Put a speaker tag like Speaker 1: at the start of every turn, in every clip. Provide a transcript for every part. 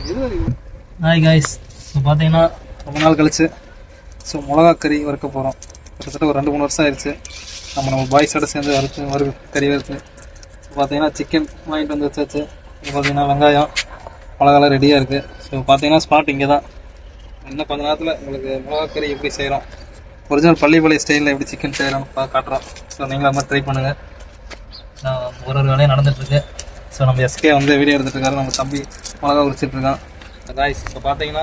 Speaker 1: Hi guys, so பார்த்தீங்கன்னா ரொம்ப நாள் கழிச்சு மிளகா கறி வறுக்க போகிறோம். கிட்டத்தட்ட ஒரு 2-3 வருஷம் ஆயிடுச்சு நம்ம பாய்ஸோடு சேர்ந்து கறி வறுத்து. ஸோ பார்த்தீங்கன்னா சிக்கன் வாங்கிட்டு வந்து வச்சாச்சு. இப்போ பார்த்தீங்கன்னா வெங்காயம் மிளகாலாம் ரெடியாக இருக்குது. ஸோ பார்த்தீங்கன்னா ஸ்பாட் இங்கே தான். இன்னும் கொஞ்ச நேரத்தில் உங்களுக்கு மிளகா கறி எப்படி செய்கிறோம், ஒரிஜினல் பள்ளிப்பாளைய ஸ்டைலில் எப்படி சிக்கன் செய்கிறோம் காட்டுறோம். ஸோ நீங்களும் அது மாதிரி ட்ரை பண்ணுங்கள். ஒரு வேலையும் நடந்துகிட்ருக்கு. ஸோ நம்ம எஸ்கே வந்து வீடியோ எடுத்துகிட்ருக்காரு, நம்ம தம்பி மிளகா உரிச்சிட்ருக்கான். காய்ஸ் இப்போ பார்த்தீங்கன்னா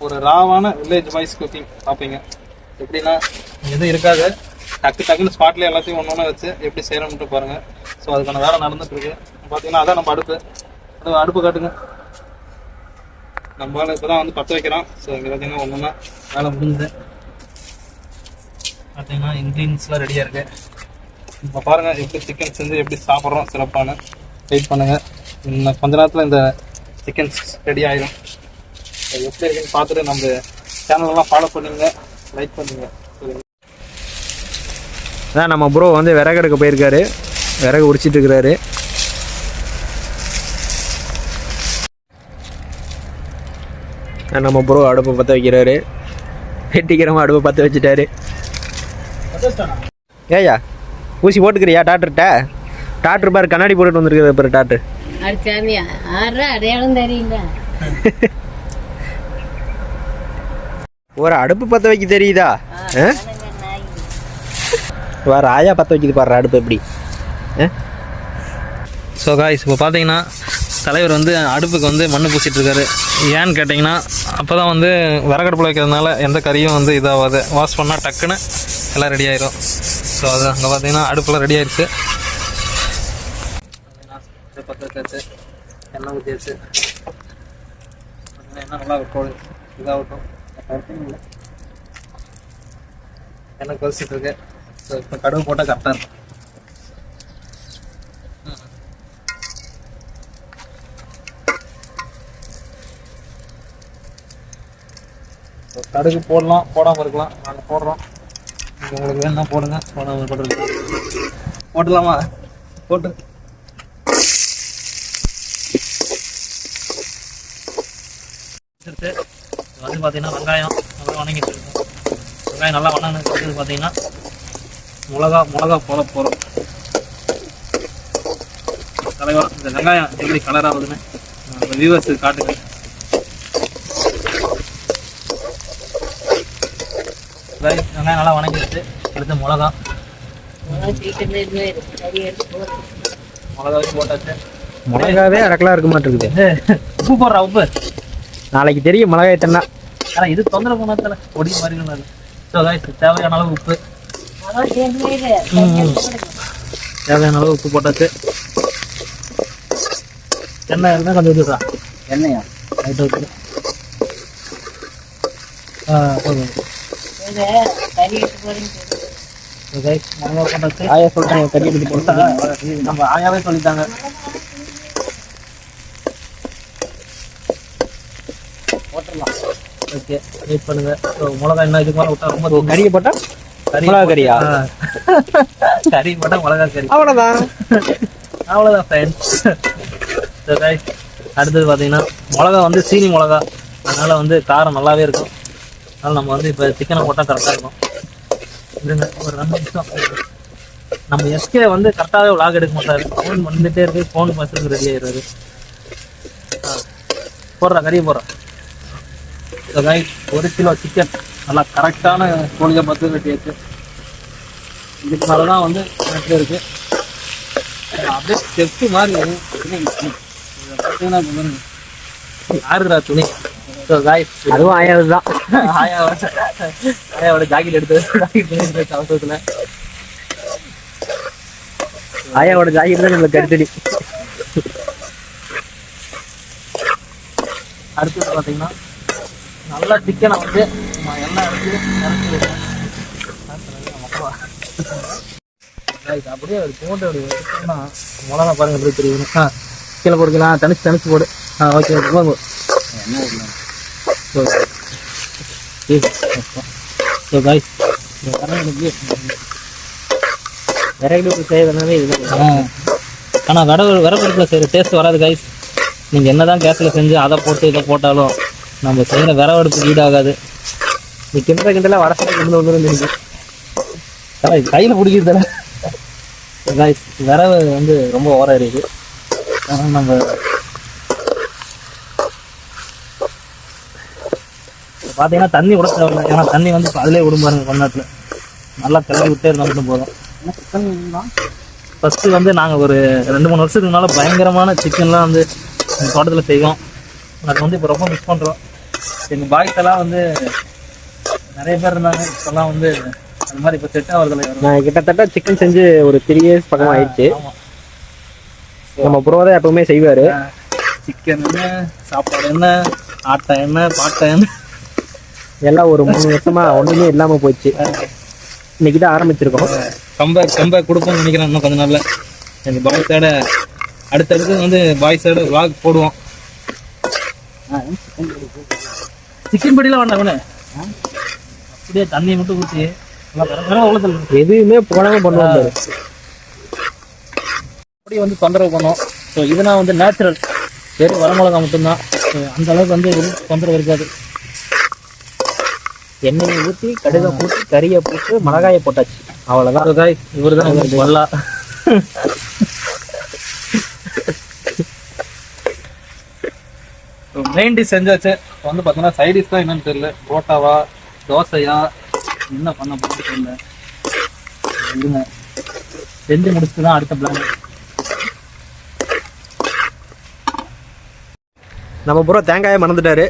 Speaker 1: ஒரு ராவான வில்லேஜ் பாய்ஸ் குக்கிங் பார்ப்பீங்க. எப்படின்னா எதுவும் இருக்காது, டக்குன்னு ஸ்பாட்லேயே எல்லாத்தையும் ஒன்று ஒன்றா வச்சு எப்படி செய்கிறோம்ட்டு பாருங்கள். ஸோ அதுக்கான வேலை நடந்துகிட்ருக்கு. பார்த்தீங்கன்னா அதான் நம்ம அடுப்பு காட்டுங்க. நம்மளால் இப்போ தான் வந்து பற்ற வைக்கிறோம். ஸோ இங்கே பார்த்தீங்கன்னா ஒன்று ஒன்றா வேலை முடிஞ்சுது. பார்த்தீங்கன்னா இன்க்ரீடியன்ஸ்லாம் ரெடியாக இருக்குது. இப்போ பாருங்கள் எப்படி சிக்கன் செஞ்சு எப்படி சாப்பிட்றோம் சிறப்பான. வெயிட் பண்ணுங்கள், இன்னும் கொஞ்ச நேரத்தில் இந்த சிக்கன் ரெடி ஆகிடும். எப்படி இருக்குன்னு பார்த்துட்டு நம்ம சேனலெலாம் ஃபாலோ பண்ணுங்க, லைக் பண்ணுங்க.
Speaker 2: அதான் நம்ம ப்ரோ வந்து விறகு எடுக்க போயிருக்காரு, விறகு உரிச்சிட்டு இருக்கிறாரு. நம்ம ப்ரோ அடுப்பை பற்ற வைக்கிறாரு, வெட்டிக்கிறமா அடுப்பை பற்ற வச்சுட்டாரு. ஏயா ஊசி போட்டுக்கிறியா டாக்டர்கிட்ட? டாக்டர் பாரு கண்ணாடி போட்டுட்டு வந்துருக்குது பாரு டாக்டர்.
Speaker 3: அடையாளம் தெரியல.
Speaker 2: ஒரு அடுப்பு பற்ற வைக்க தெரியுதா? வேற ஆயா பற்ற வைக்கிது பாரு அடுப்பு எப்படி.
Speaker 1: ஸோ காய்ஸ் இப்போ பார்த்தீங்கன்னா தலைவர் வந்து அடுப்புக்கு வந்து மண் பூசிகிட்ருக்காரு. ஏன்னு கேட்டிங்கன்னா அப்போ தான் வந்து விறகடுப்பில் வைக்கிறதுனால எந்த கறியும் வந்து இதாகாது. வாஷ் பண்ணால் டக்குன்னு எல்லாம் ரெடி ஆயிரும். ஸோ அது அங்கே பார்த்தீங்கன்னா அடுப்பெல்லாம் ரெடி ஆயிடுச்சு. பற்ற வச்சாச்சு, எண்ணெய் ஊற்றியாச்சு. எண்ணெய் நல்லா இதாகட்டும். எண்ணெய் கொதிச்சிட்ருக்கு. ஸோ இப்போ கடுகு போட்டால் கரெக்டாக இருக்கும். கடுகு போடலாம், போடாமல் இருக்கலாம். நாங்கள் போடுறோம். உங்களுக்கு வேணும்னா போடுங்க, போடாமல் போட்டுருக்கலாம். போட்டுடலாமா? போட்டு வந்து பார்த்தீங்கன்னா வெங்காயம் நல்லா வணங்கிட்டு இருக்கும். வெங்காயம் நல்லா வணங்கிட்டு பார்த்தீங்கன்னா மிளகா போட போகிறோம். தலைவர் இந்த வெங்காயம் எப்படி கலர் ஆகுதுன்னு வியூவர்ஸுக்கு காட்டுங்க. வெங்காயம் நல்லா வணங்கிடுச்சு. அடுத்து மிளகா போட்டாச்சு.
Speaker 2: மிளகாவே அடக்கலாம் இருக்க மாட்டேங்குது.
Speaker 1: உப்பு போடுறா, உப்பு
Speaker 2: நாளைக்கு தெரியும் மிளகாய் தண்ணா.
Speaker 1: ஆனால் இது தொந்தரவு பண்ணாத பொடி மாதிரி. ஸோ தேவையான அளவு உப்பு, தேவையான அளவு உப்பு போட்டாச்சு. எண்ணெய் இருந்தால் கொஞ்சம் ஊற்றுறா. எண்ணெயா லைட்டாக ஊற்று. போதும்.
Speaker 2: ஆயா சொல்லிட்டாங்க கறி எடுத்து போட்டா.
Speaker 1: நம்ம ஆயாவே சொல்லிட்டாங்க. போட்டுடலாம். ஓகே, வெயிட் பண்ணுங்க. மிளகா என்ன இதுக்கு மேலே விட்டா ரொம்ப
Speaker 2: கறியை போட்டா மிளகா கறியா?
Speaker 1: கறி போட்டால் மிளகா கறி, அவ்வளோதான் ஃப்ரெண்ட்ஸ். அடுத்தது பார்த்தீங்கன்னா மிளகா வந்து சீனி மிளகா, அதனால் வந்து காரம் நல்லாவே இருக்கும். அதனால் நம்ம வந்து இப்போ சிக்கனை போட்டால் கரெக்டாக இருக்கும். இதுங்க ஒரு 2 நிமிஷம். நம்ம எஸ்கே வந்து கரெக்டாகவே விளாக் எடுக்க மாட்டார். ஃபோன் வந்துகிட்டே இருக்கு, ஃபோன் பஸ்ஸுக்கு ரெடி ஆகிடுறாரு. போடுறா, கறியை போடுறோம். 1 கிலோ சிக்கன் நல்லா கரெக்டான கோழியை பார்த்து வெட்டியாச்சு. இதுக்கு மேலே தான் வந்து நெட்டில் இருக்குது. அப்படியே ஸ்டெப்பு மாதிரி பார்த்தீங்கன்னா யாருடா துணி. ஸோ காய்ஸ்
Speaker 2: அதுவும் ஆயாது தான்.
Speaker 1: ஆயாவோட ஜாக்கெட் எடுத்து அவசரத்தில்
Speaker 2: ஆயாவோட ஜாக்கெட் தான் நம்மளுக்கு கருத்தடி.
Speaker 1: அடுத்தது பார்த்தீங்கன்னா நல்லா சிக்கனை வந்து எண்ணெய் இறக்கி அப்படியே போட்டு அப்படி வச்சுட்டோம்னா மிளகா பாருங்க எப்படி தெரியும். கீழே போடுக்கலாம், தனிச்சு போடு. ஓகே போதும். விறகு செய்யறதுனாலே இதுதான். ஆனால் விறகு செய்கிற டேஸ்ட் வராது காய்ஸ். நீங்கள் என்ன தான் கேஸில் செஞ்சு அதை போட்டு இதை போட்டாலும் நம்ம செய்கிற விரவு அடுப்பு ஈடாகாது.
Speaker 2: நீ கிண்டுற கிண்டல வடசை கிண்டு வந்துருந்து
Speaker 1: கையில் பிடிக்கிறதுல விரவு வந்து ரொம்ப ஓரம் இருக்குது. ஆனால் நம்ம பார்த்தீங்கன்னா தண்ணி விட தேவையில்லை. ஏன்னா தண்ணி வந்து இப்போ அதிலே விடும் பாருங்க. கொஞ்ச நேரத்தில் நல்லா கிளறி விட்டே இருந்தால் மட்டும் போதும். ஃபஸ்ட்டு வந்து நாங்கள் ஒரு 2-3 வருஷத்துக்கு முன்னால் பயங்கரமான சிக்கன்லாம் வந்து எங்கள் தோட்டத்தில் செய்வோம். அது வந்து இப்போ ரொம்ப மிஸ் பண்ணுறோம். எங்கள் பாய்ஸ் எல்லாம் வந்து நிறைய பேர் இருந்தாங்க. இப்போல்லாம் வந்து அது மாதிரி இப்போ செட் ஆகிறதுல
Speaker 2: நான் கிட்டத்தட்ட சிக்கன் செஞ்சு ஒரு 3 இயர்ஸ் பக்கம் ஆயிடுச்சு.
Speaker 1: ஆமாம்,
Speaker 2: நம்ம ப்ரோ தான் எப்பவுமே செய்வார்.
Speaker 1: சிக்கன் என்ன, சாப்பாடு என்ன, ஆட்டை என்ன, பாட்டை என்ன,
Speaker 2: எல்லாம் ஒரு 3 வருஷமா ஒன்றுமே இல்லாமல் போச்சு. இன்னைக்கு தான் ஆரம்பிச்சிருக்கோம்.
Speaker 1: கம்பை கொடுப்போம்னு நினைக்கிறேன். இன்னும் கொஞ்சம் நாளில் எங்கள் பாய்ஸோட அடுத்தடுத்து வந்து பாய்ஸோட விளாக் போடுவோம். சிக்கன் படிலாம் வேண்டாம் ஒன்று, அப்படியே தண்ணியை மட்டும் ஊற்றி
Speaker 2: எதுவுமே போடாமல் பண்ணுவாங்க.
Speaker 1: அப்படியே வந்து தொந்தரவு பண்ணோம். ஸோ இதுனா வந்து நேச்சுரல், வெறும் வரமிளகா மட்டும்தான். ஸோ அந்த அளவுக்கு வந்து தொந்தரவு இருக்காது.
Speaker 2: எண்ணெயை ஊற்றி கடுகை போட்டு கறியை போட்டு மிளகாயை போட்டாச்சு, அவ்வளோதான்.
Speaker 1: இவர் தான் நல்லா மெயின் டிஷ் செஞ்சாச்சு. இப்போ வந்து பார்த்தீங்கன்னா சைட் டிஷ் தான் என்னன்னு தெரியல. புரோட்டாவா தோசையா என்ன பண்ண போகிறது தெரியல. இருங்க, செஞ்சு முடிச்சுட்டு தான் அடுத்த பிளான்.
Speaker 2: நம்ம ப்ரோ தேங்காயை மறந்துட்டாரு.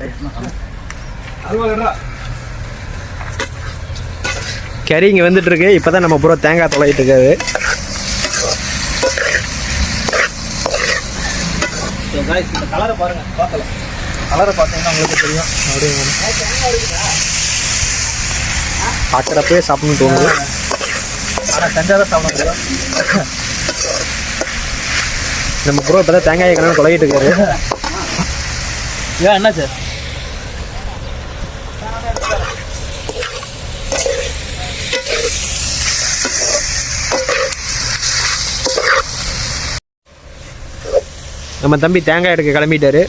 Speaker 2: கறி இங்கே வந்துட்டு இருக்கு. இப்போதான் நம்ம ப்ரோ தேங்காய் தொலைகிட்டு இருக்காரு.
Speaker 1: கலரை பாருங்க, பார்க்கல கலரை பார்த்தீங்கன்னா உங்களுக்கு தெரியும்.
Speaker 2: பார்க்குறப்பே சாப்பிடணும்னு தோணுது.
Speaker 1: ஆனால் செஞ்சாதான் சாப்பிட முடியும்.
Speaker 2: நம்ம ப்ரோ இப்போ தான் தேங்காயை கணக்கு தொலைகிட்டு இருக்காரு.
Speaker 1: ஏன் என்னாச்சு?
Speaker 2: நம்ம தம்பி தேங்காய் எடுக்க கிளம்பிட்டாரு.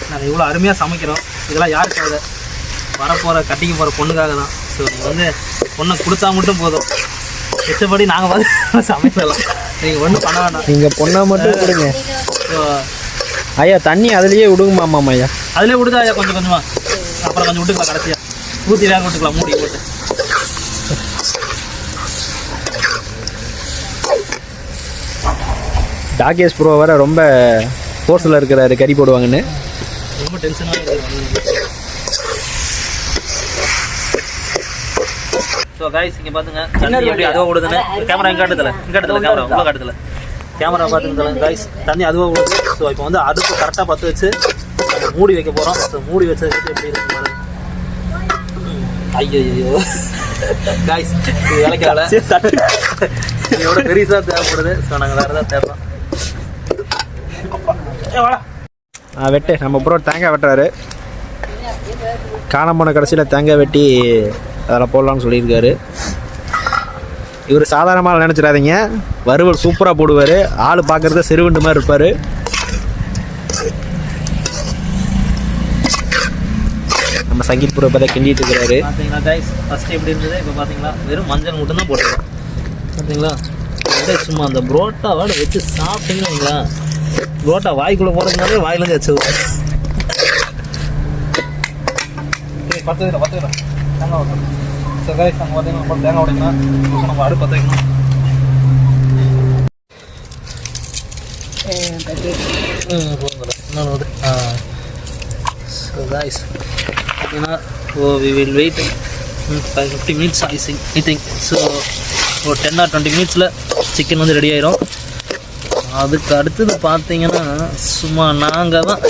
Speaker 1: நாங்கள் இவ்வளோ அருமையாக சமைக்கிறோம். இதெல்லாம் யாருக்காக? வரப்போகிற கட்டிக்க போகிற பொண்ணுக்காக தான். ஸோ நீங்கள் வந்து பொண்ணை கொடுத்தா மட்டும் போதும், மிச்சபடி நாங்கள் பார்த்து சமைக்கலாம். நீங்கள் ஒன்றும் பண்ண வேண்டாம்,
Speaker 2: நீங்கள் பொண்ணை மட்டும் கொடுங்க.
Speaker 1: ஸோ
Speaker 2: ஐயா தண்ணி அதுலேயே விடுங்கம்மாம்மா. ஐயா
Speaker 1: அதிலே விடுதா ஐயா, கொஞ்சம் கொஞ்சமாக, அப்புறம் கொஞ்சம் விட்டுக்கலாம், கடைசியாக ஊற்றி வேக விட்டுக்கலாம் மூடி போட்டு.
Speaker 2: டாகேஷ் ப்ரோ வர ரொம்ப ஃபோர்ஸில் இருக்கிறாரு கறி போடுவாங்கன்னு.
Speaker 1: ரொம்ப டென்ஷனாக இருக்குது. ஸோ கைஸ் இங்கே பார்த்துங்க தண்ணி எப்படி அதுவாக விடுதுன்னு. கேமரா இங்கே காட்டுதில்ல, கேமரா உள்ள காட்டுதில்ல, கேமரா பார்த்துங்க கைஸ். தண்ணி அதுவாக விடுது. ஸோ இப்போ வந்து அடுப்பு கரெக்டாக பற்ற வச்சு மூடி வைக்க போகிறோம். ஸோ மூடி வச்சது எப்படி இருக்கு பாருங்க. ஐயோ கைஸ், இது வேலைக்கு வேலை இதோட பெருசாக தேவைப்படுது. ஸோ நாங்கள் வேறு ஏதாவது தேடுறோம்.
Speaker 2: வெட்டு நம்ம ப்ரோ தேங்காய் வெட்டுறாரு. காணாம போன கடைசியில் தேங்காய் வெட்டி அதில் போடலான்னு சொல்லியிருக்காரு. இவர் சாதாரணமாக நினச்சிடாதீங்க, வறுவல் சூப்பராக போடுவார். ஆள் பார்க்குறத சிறுவண்டு மாதிரி இருப்பார். நம்ம சங்கீத் ப்ரோ இப்போ தான் கிண்டிட்டு இருக்கிறாரு.
Speaker 1: பார்த்தீங்களா கைஸ், ஃபஸ்ட்டு எப்படி இருந்தது, இப்போ பார்த்தீங்களா வெறும் மஞ்சள் மட்டும்தான் போட்டுருக்கோம். பார்த்தீங்களா அப்படியே சும்மா அந்த புரோட்டாவோட வச்சு சாப்பிட்டீங்களா, புரோட்டா வாய்க்குள்ளே போகிறதுனாலே வாயிலேருந்து வச்சு பத்து தேங்காய் வைக்கணும். ஸோ கைஸ் நம்ம பார்த்தீங்கன்னா தேங்காய் உடைக்கணும். நம்ம அடுப்பு பற்ற வைக்கணும். இன்னொன்று ஸோ கைஸ் பார்த்தீங்கன்னா we will wait 50 minutes I think. So ஒரு 10 or 20 minutes சிக்கன் வந்து ரெடி ஆயிரும். அதுக்கு அடுத்தது பார்த்தீங்கன்னா சும்மா நாங்கள் தான்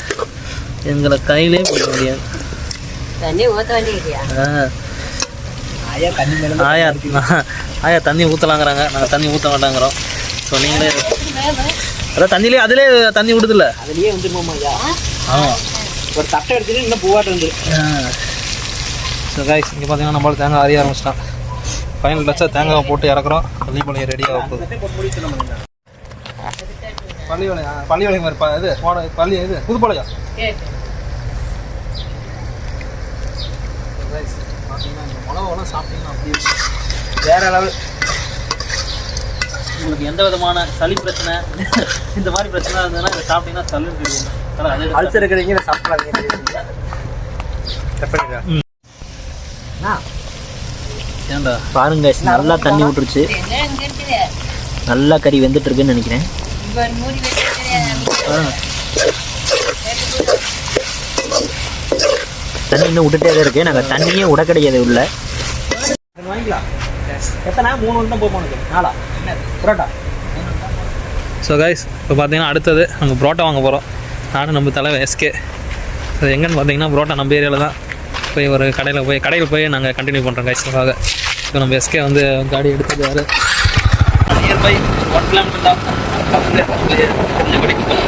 Speaker 1: எங்களை கையிலே பிடிக்க முடியாது. ஆயா தண்ணி ஊற்றலாங்கிறாங்க, நாங்கள் தண்ணி ஊற்ற மாட்டாங்கிறோம். ஸோ நீங்களே அதான் தண்ணியிலே அதிலே தண்ணி விடுதில்ல,
Speaker 2: அதுலேயே வந்துருமாம்மா.
Speaker 1: ஆமாம்,
Speaker 2: ஒரு தட்டை எடுத்துட்டு இன்னும் பூவாட்டு வந்து.
Speaker 1: ஸோ கைஸ் இங்கே பார்த்தீங்கன்னா நம்மளால தேங்காய் அறிய ஆரம்பிச்சிட்டான். ஃபைனல் டச்சாக தேங்காய் போட்டு இறக்குறோம். பள்ளிப்பாளையம் ரெடியாக போகுது. பள்ளிப்பாளையம் மாதிரி இது பள்ளி இது புதுப்பாளையம். பார்த்தீங்கன்னா இந்த மிளகாவெல்லாம் சாப்பிட்டீங்கன்னா அப்படியே வேற லெவல். உங்களுக்கு எந்த விதமான சளி பிரச்சனை இந்த மாதிரி பிரச்சனை இருந்ததுன்னா இதை சாப்பிட்டீங்கன்னா சளி தெரியும். அல்சர் இருக்கிறீங்க இதை சாப்பிட்றாங்க. ஏன்டா
Speaker 2: பாருங்க நல்லா தண்ணி விட்டுருச்சு. நல்லா கறி வெந்துட்டு இருக்குன்னு நினைக்கிறேன். தண்ணி இன்னும் விட்டுட்டே தான் இருக்கு. நாங்கள் தண்ணியே விட கிடையாது உள்ள.
Speaker 1: வாங்கிக்கலாம். எத்தனை 3 வருஷம் போகணும். 4 புரோட்டா. ஸோ கைஸ் இப்போ பார்த்தீங்கன்னா அடுத்தது நம்ம புரோட்டா வாங்க போகிறோம். நானும் நம்ம தலைவர் எஸ்கே. ஸோ எங்கன்னு பார்த்தீங்கன்னா புரோட்டா நம்ம ஏரியாவில் தான் போய் ஒரு கடையில் போய் நாங்கள் கண்டினியூ பண்ணுறோம் கைஸ்க்காக. இப்போ நம்ம எஸ்கே வந்து காடி எடுத்துக்காரு. நியர்பை 1 கிலோமீட்டர் தான் கொஞ்சம் கிடைக்கும்.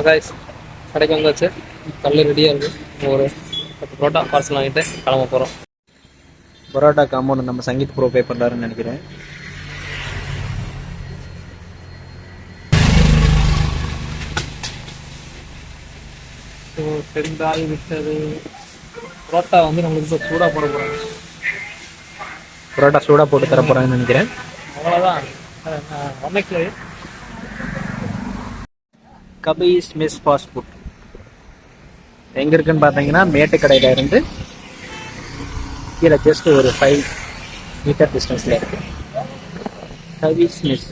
Speaker 1: கைஸ் கடைக்கு வந்தாச்சு. கல் ரெடியாக இருக்குது. ஒரு 10 புரோட்டா பார்சல் வாங்கிட்டு கிளம்ப போகிறோம்.
Speaker 2: பரோட்டாக்கு அமௌண்ட் நம்ம சங்கீத் ப்ரோ பே பண்ணுறாருன்னு நினைக்கிறேன்.
Speaker 1: ஸோ செந்தாய் விட்டது. புரோட்டா வந்து நம்மளுக்கு இப்போ சூடாக போட போகிறாங்க.
Speaker 2: பரோட்டா சூடாக போட்டு தர போகிறாங்கன்னு நினைக்கிறேன்.
Speaker 1: அவ்வளோதான். ஒன்னைக்கு
Speaker 2: கபீஸ் மிஸ் ஃபாஸ்ட் ஃபுட் எங்கே இருக்குன்னு பார்த்தீங்கன்னா மேட்டுக்கடையில் இருந்து கீழே ஜஸ்ட் ஒரு 5 மீட்டர் டிஸ்டன்ஸில் இருக்கு. கபீஸ் மிஸ்.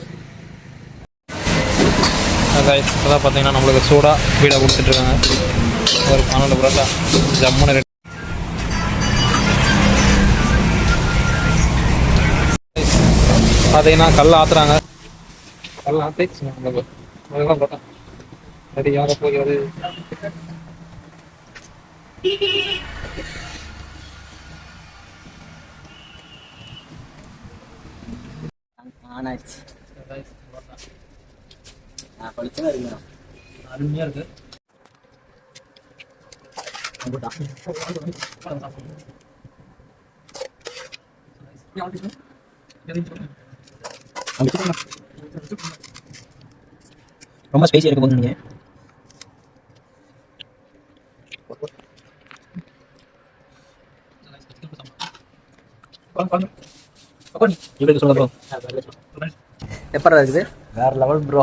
Speaker 1: இப்போதான் பார்த்தீங்கன்னா நம்மளுக்கு சூடாக வீடை கொடுத்துட்ருக்காங்க. ஒரு 12 புரோட்டா ஜம்முன்னு ரெடி. பார்த்தீங்கன்னா கல் ஆற்றுறாங்க. கல் ஆற்றி அதெல்லாம் புரோட்டா ரெடியாக போகிறது. அருமையாக இருக்கு.
Speaker 2: ரொம்ப ஸ்பேஸியாக இருக்க போது நீங்கள்.
Speaker 3: எப்படா இருக்குது? வேற லெவல் ப்ரோ.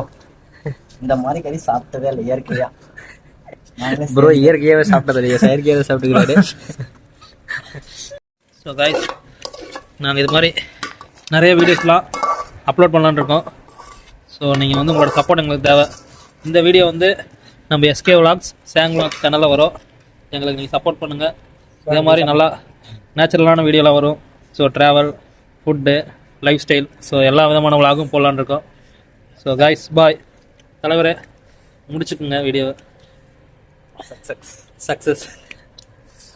Speaker 3: இந்த மாதிரி கறி சாப்பிட்டதே இல்லை இயற்கையா.
Speaker 2: ப்ரோ இயற்கையாகவே சாப்பிட்டது இல்லையா? செயற்கையாகவே சாப்பிட்டுக்கிறாரு.
Speaker 1: ஸோ கைஸ் நாங்கள் இது மாதிரி நிறைய வீடியோஸ்லாம் அப்லோட் பண்ணலான்னு இருக்கோம். ஸோ நீங்கள் வந்து உங்களோட சப்போர்ட் எங்களுக்கு தேவை. இந்த வீடியோ வந்து நம்ம எஸ்கே விலாக்ஸ் சேங் விலாக்ஸ் சேனலில் வரும். எங்களுக்கு நீங்கள் சப்போர்ட் பண்ணுங்கள். இதே மாதிரி நல்லா நேச்சுரலான வீடியோலாம் வரும். So travel, food, life style, so எல்லா விதமான விலாகும் போடலான்னு இருக்கோம். So guys bye. தலைவரே முடிச்சுக்குங்க வீடியோவை. சக்ஸஸ்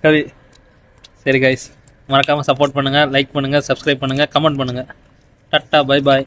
Speaker 1: கவி. சரி கைஸ் மறக்காமல் சப்போர்ட் பண்ணுங்கள், லைக் பண்ணுங்கள், சப்ஸ்கிரைப் பண்ணுங்கள், கமெண்ட் பண்ணுங்கள். Tata bye bye.